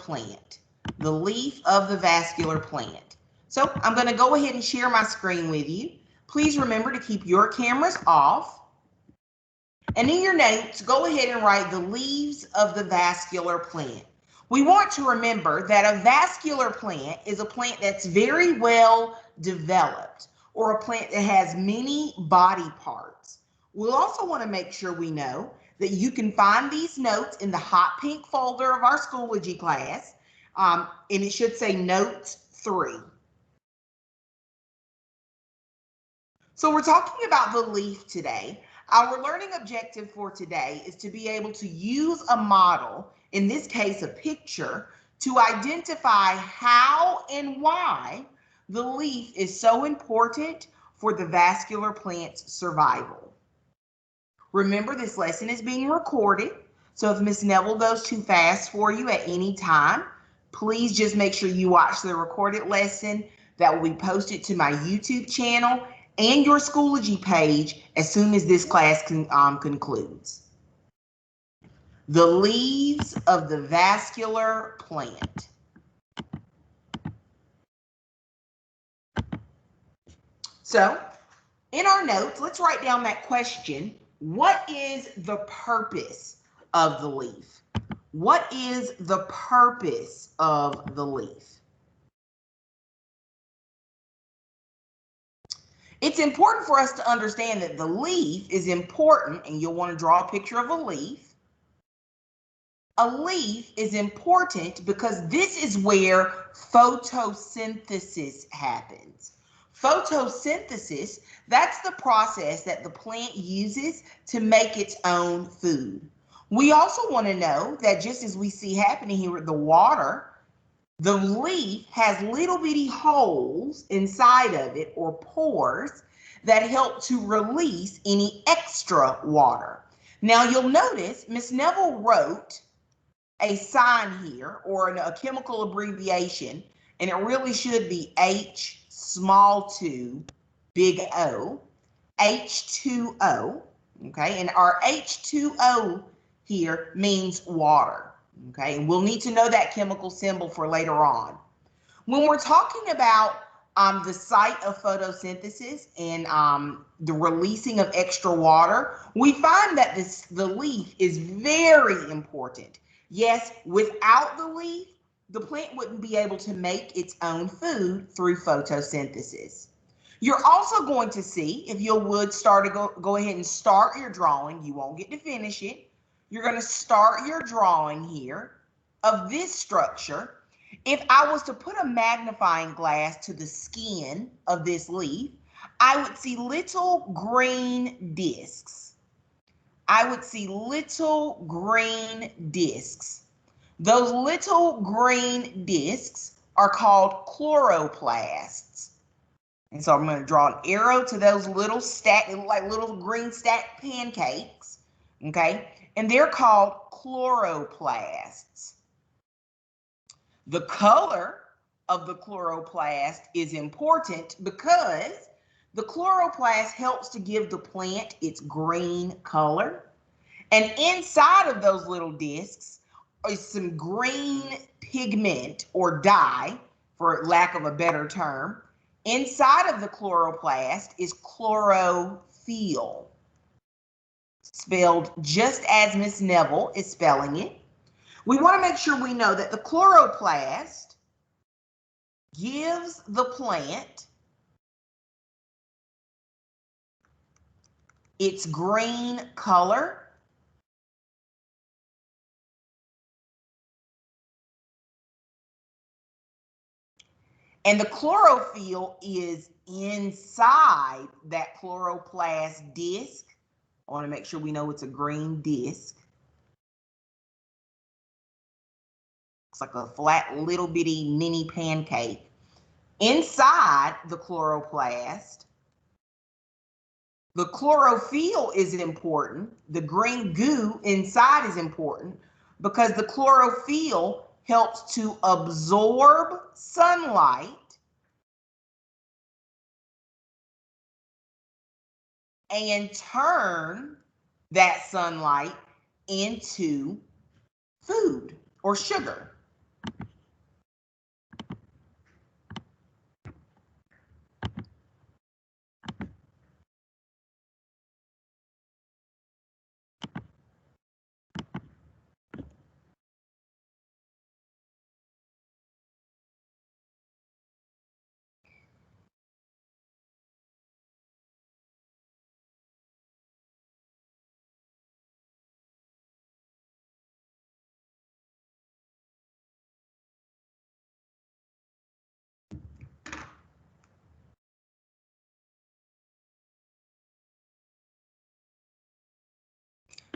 plant. The leaf of the vascular plant. So I'm going to go ahead and share my screen with you. Please remember to keep your cameras off. And in your notes, go ahead and write the leaves of the vascular plant. We want to remember that a vascular plant is a plant that's very well developed, or a plant that has many body parts. We'll also want to make sure we know that you can find these notes in the hot pink folder of our Schoology class, and it should say Notes 3. So we're talking about the leaf today. Our learning objective for today is to be able to use a model, in this case a picture, to identify how and why the leaf is so important for the vascular plant's survival. Remember, this lesson is being recorded, so if Miss Neville goes too fast for you at any time, please just make sure you watch the recorded lesson that will be posted to my YouTube channel and your Schoology page as soon as this class concludes. The leaves of the vascular plant. So, in our notes, let's write down that question. What is the purpose of the leaf? What is the purpose of the leaf? It's important for us to understand that the leaf is important, and you'll want to draw a picture of a leaf. A leaf is important because this is where photosynthesis happens. Photosynthesis, that's the process that the plant uses to make its own food. We also want to know that just as we see happening here with the water, the leaf has little bitty holes inside of it, or pores, that help to release any extra water. Now you'll notice Miss Neville wrote a sign here, or a chemical abbreviation, and it really should be H small 2 big O, H2O, okay? And our H2O here means water. Okay, and we'll need to know that chemical symbol for later on. When we're talking about the site of photosynthesis and the releasing of extra water, we find that the leaf is very important. Yes, without the leaf, the plant wouldn't be able to make its own food through photosynthesis. You're also going to see, if you would go ahead and start your drawing, you won't get to finish it. You're going to start your drawing here of this structure. If I was to put a magnifying glass to the skin of this leaf, I would see little green discs. I would see little green discs. Those little green discs are called chloroplasts. And so I'm going to draw an arrow to those little like little green stacked pancakes. Okay. And they're called chloroplasts. The color of the chloroplast is important because the chloroplast helps to give the plant its green color. And inside of those little discs is some green pigment or dye, for lack of a better term. Inside of the chloroplast is chlorophyll, spelled just as Miss Neville is spelling it. We want to make sure we know that the chloroplast gives the plant its green color. And the chlorophyll is inside that chloroplast disc. I want to make sure we know it's a green disc. It's like a flat little bitty mini pancake. Inside the chloroplast, the chlorophyll is important. The green goo inside is important because the chlorophyll helps to absorb sunlight and turn that sunlight into food or sugar.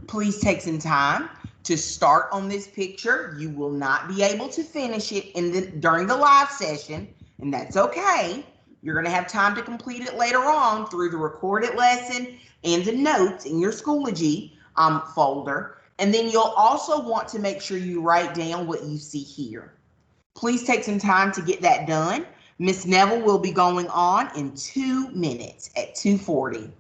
Please take some time to start on this picture. You will not be able to finish it during the live session, and that's okay. You're going to have time to complete it later on through the recorded lesson and the notes in your Schoology folder. And then you'll also want to make sure you write down what you see here. Please take some time to get that done. Miss Neville will be going on in 2 minutes at 2:40.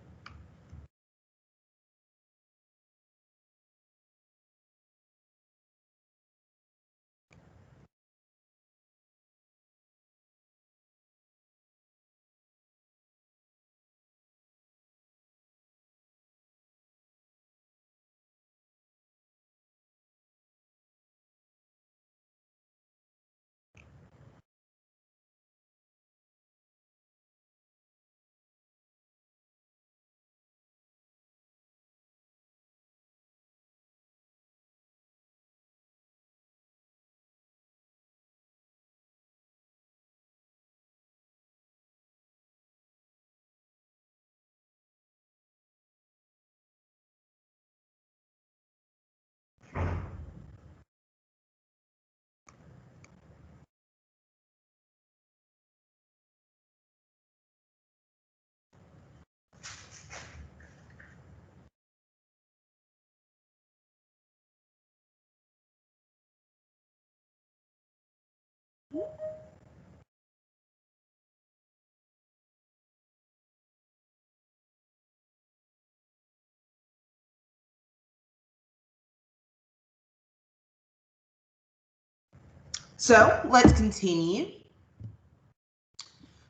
So let's continue.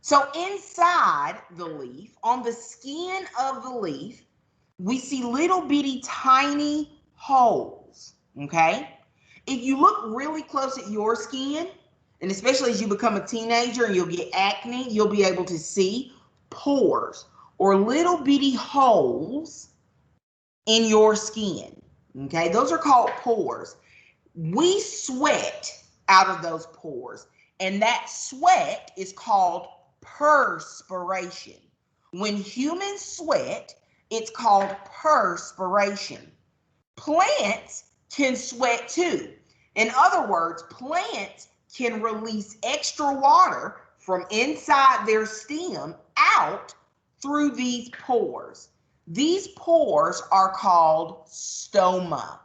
So inside the leaf, on the skin of the leaf, we see little bitty tiny holes, okay? If you look really close at your skin, and especially as you become a teenager and you'll get acne, you'll be able to see pores or little bitty holes in your skin, okay? Those are called pores. We sweat out of those pores, and that sweat is called perspiration. When humans sweat, it's called perspiration. Plants can sweat too. In other words, plants can release extra water from inside their stem out through these pores. These pores are called stoma.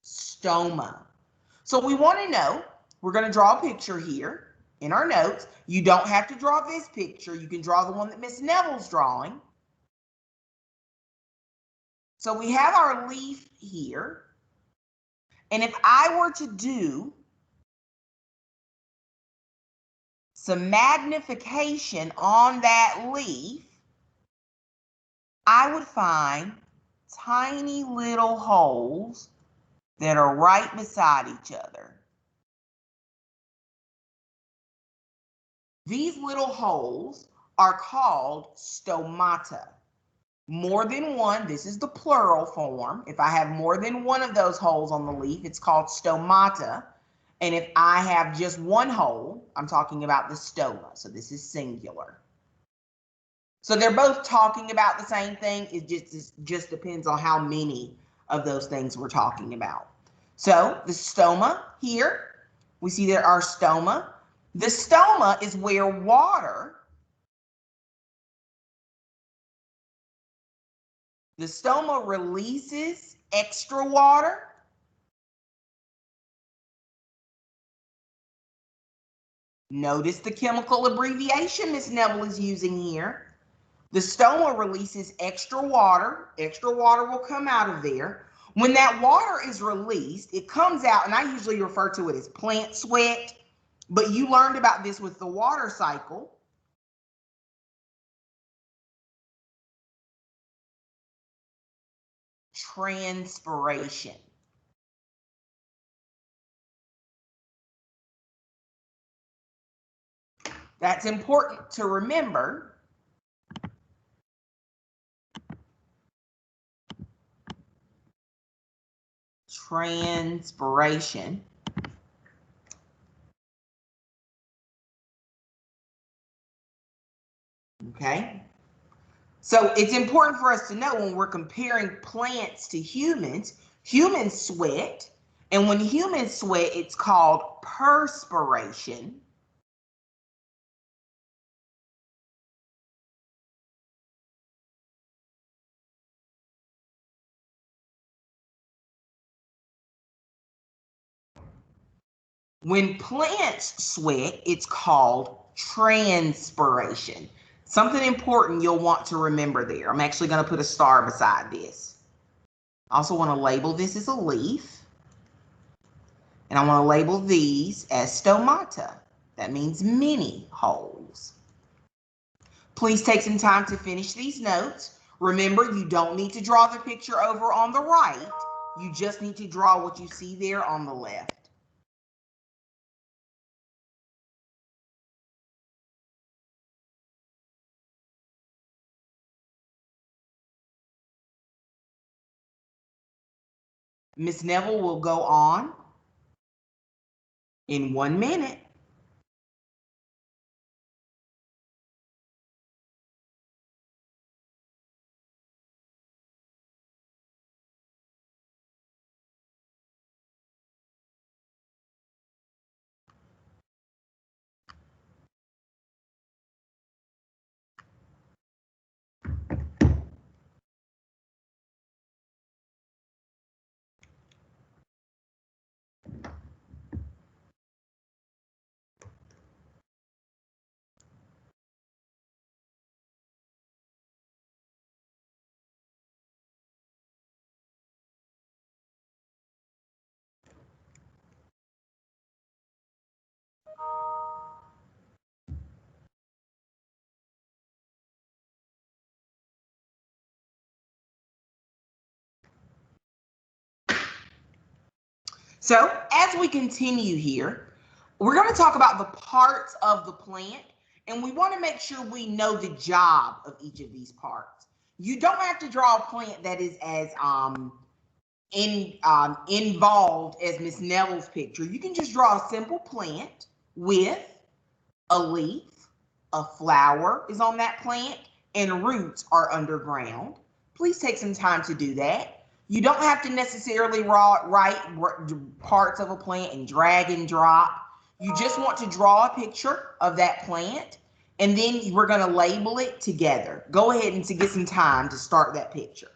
Stoma. So we want to know, we're going to draw a picture here in our notes. You don't have to draw this picture. You can draw the one that Miss Neville's drawing. So we have our leaf here. And if I were to do some magnification on that leaf, I would find tiny little holes that are right beside each other. These little holes are called stomata. More than one, this is the plural form. If I have more than one of those holes on the leaf, it's called stomata. And if I have just one hole, I'm talking about the stoma. So this is singular. So they're both talking about the same thing. It just depends on how many of those things we're talking about. So the stoma here, we see there are stoma. The stoma is where water, the stoma releases extra water. Notice the chemical abbreviation Miss Neville is using here. The stoma releases extra water. Extra water will come out of there. When that water is released, it comes out, and I usually refer to it as plant sweat, but you learned about this with the water cycle. Transpiration. That's important to remember. Transpiration. Okay. So it's important for us to know when we're comparing plants to humans, humans sweat, and when humans sweat, it's called perspiration. When plants sweat, it's called transpiration. Something important you'll want to remember there. I'm actually going to put a star beside this. I also want to label this as a leaf. And I want to label these as stomata. That means many holes. Please take some time to finish these notes. Remember, you don't need to draw the picture over on the right. You just need to draw what you see there on the left. Miss Neville will go on in 1 minute. So as we continue here, we're going to talk about the parts of the plant, and we want to make sure we know the job of each of these parts. You don't have to draw a plant that is as involved as Miss Neville's picture. You can just draw a simple plant with a leaf, a flower is on that plant, and roots are underground. Please take some time to do that. You don't have to necessarily write parts of a plant and drag and drop. You just want to draw a picture of that plant, and then we're going to label it together. Go ahead and to get some time to start that picture.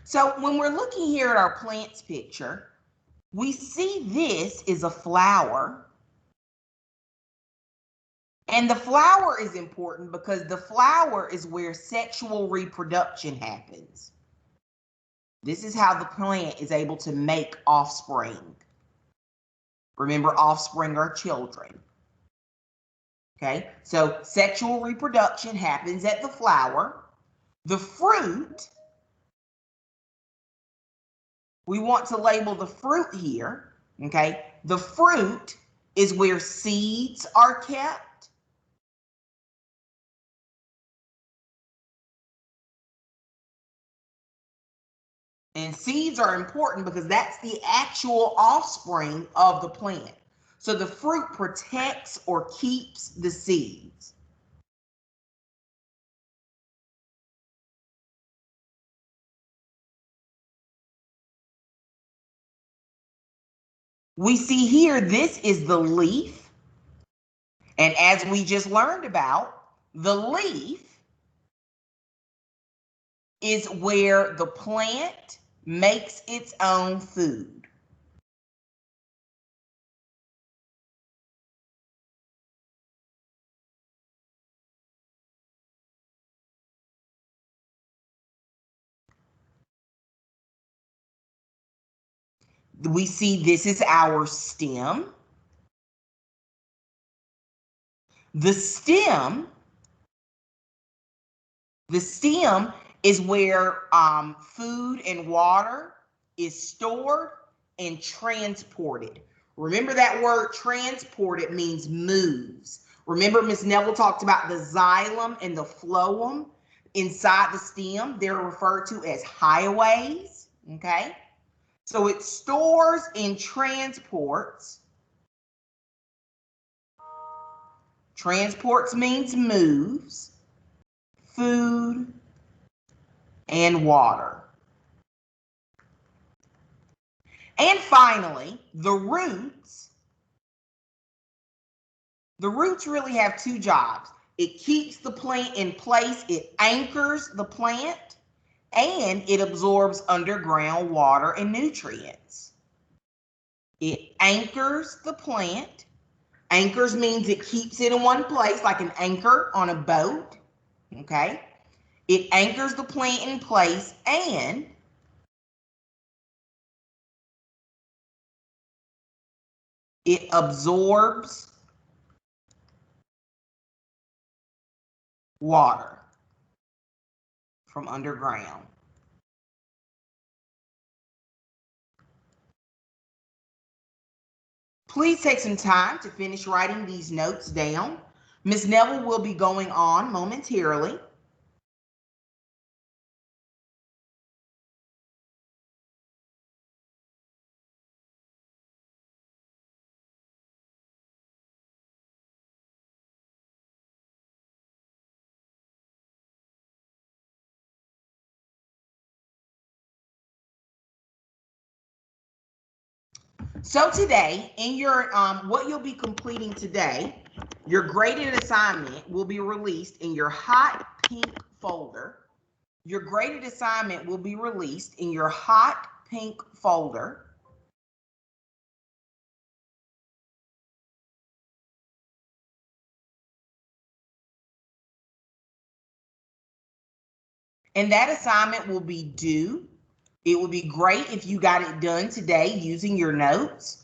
So when we're looking here at our plants picture, we see this is a flower. And the flower is important because the flower is where sexual reproduction happens. This is how the plant is able to make offspring. Remember, offspring are children. Okay, so sexual reproduction happens at the flower. The fruit, we want to label the fruit here. Okay, the fruit is where seeds are kept. And seeds are important because that's the actual offspring of the plant. So the fruit protects or keeps the seeds. We see here, this is the leaf. And as we just learned about, the leaf is where the plant makes its own food. We see this is our stem. The stem is where food and water is stored and transported. Remember that word transported means moves. Remember Ms. Neville talked about the xylem and the phloem inside the stem. They're referred to as highways, okay? So it stores and transports. Transports means moves, food, and water. And finally, the roots. The roots really have two jobs. It keeps the plant in place, it anchors the plant, and it absorbs underground water and nutrients. It anchors the plant. Anchors means it keeps it in one place, like an anchor on a boat, okay? It anchors the plant in place, and it absorbs water from underground. Please take some time to finish writing these notes down. Ms. Neville will be going on momentarily. So today, in your what you'll be completing today, your graded assignment will be released in your hot pink folder. Your graded assignment will be released in your hot pink folder. And that assignment will be due. It would be great if you got it done today using your notes.